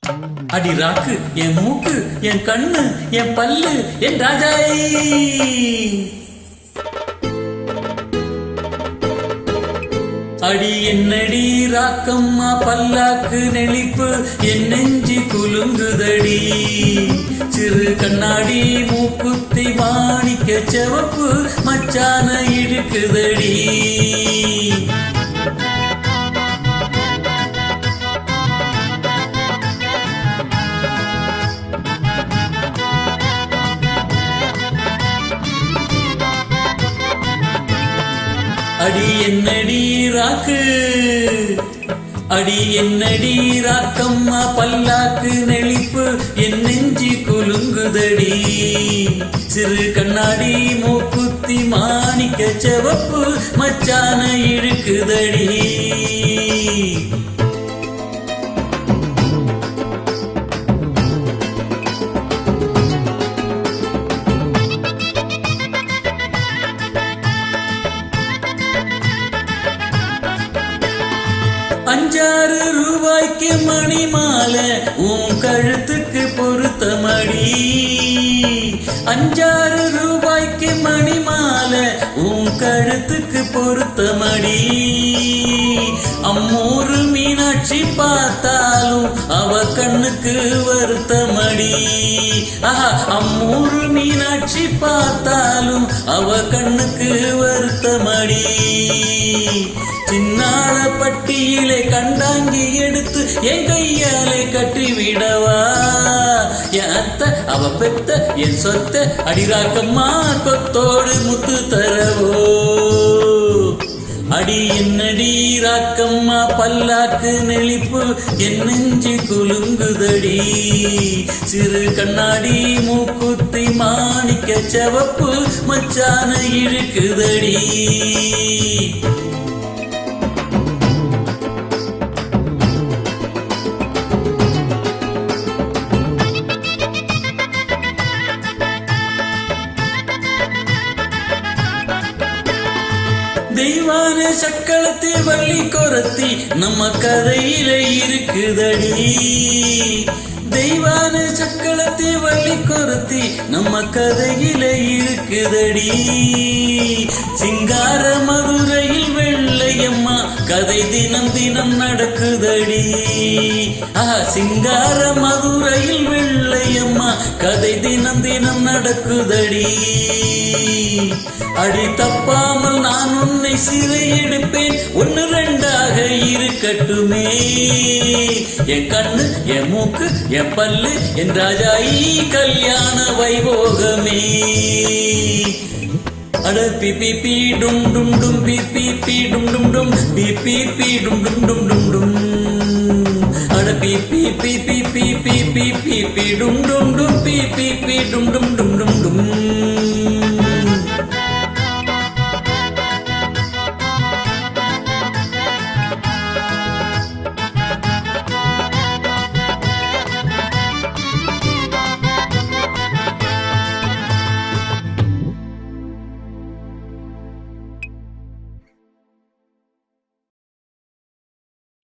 அடி ராக்கு என் மூக்கு என் கண்ணு என் பல்லு என் ராஜாயி. அடி என்னடி ராக்கம்மா பல்லாக்கு நெளிப்பு என் நெஞ்சி குலுங்குதடி. சிறு கண்ணாடி மூக்குத்தி மாணிக்க செவப்பு மச்சான இழுக்குதடி. அடி என்னடி ராக்கு அடி என்னடி ராக்கம்மா பல்லாக்கு நெளிப்பு என் நெஞ்சி குலுங்குதடி. சிறு கண்ணாடி மூக்குத்தி மாணிக்க செவப்பு மச்சான இழுக்குதடி. அஞ்சாறு ரூபாய்க்கு மணி மாலை உன் கழுத்துக்கு பொருத்தமடி. அஞ்சாறு ரூபாய்க்கு மணி மாலை உன் கழுத்துக்கு பொருத்தமடி. அம்மூரு மீனாட்சி பார்த்தாலும் அவ கண்ணுக்கு வருத்தமடி. ஆஹா, அம்மூரு மீனாட்சி பார்த்தாலும் அவ கண்ணுக்கு வருத்தமடி. சின்னாள பட்டியிலே கண்டாங்கி எடுத்து என் கையாலே கட்டிவிடவா. என் அத்தை அவ பெத்த என் சொத்த அடிராக்கம்மா கொத்தோடு முத்து தரவோ. அடி என்னடி ராக்கம்மா பல்லாக்கு நெளிப்பு என் நெஞ்சு குலுங்குதடி. சிறு கண்ணாடி மூக்குத்தி மாணிக்க செவப்பு மச்சான இழுக்குதடி. தெய்வான சக்களத்தி வள்ளி கொரத்தி நம்ம கதையில இருக்குதடி. தெய்வான சக்களத்தி வள்ளி கொரத்தி நம்ம கதையில இருக்குதடி. சிங்கார மதுரையில் வெள்ளையம்மா கதை தினம் தினம் நடக்குதடி. ஆஹா, சிங்கார மதுரையில் வெள்ளையம்மா கதை தினம் தினம் நடக்குதடி. அடி தப்பாமல் நான் உன்னை சிறை எடுப்பேன், ஒன்னு ரெண்டாக இருக்கட்டுமே. என் கண்ணு என் மூக்கு என் பல்லு என் ராஜாயி கல்யாண வைபோகமே. அட பி பி பி டும் டும் டும் பி பி பி டும் டும் டும் பி பி பி டும் டும் டும் டும் டும். அட பி பி பி பி பி பி பி பி பி டும் டும் டும் பி பி பி டும் டும் டும் டும் டும்.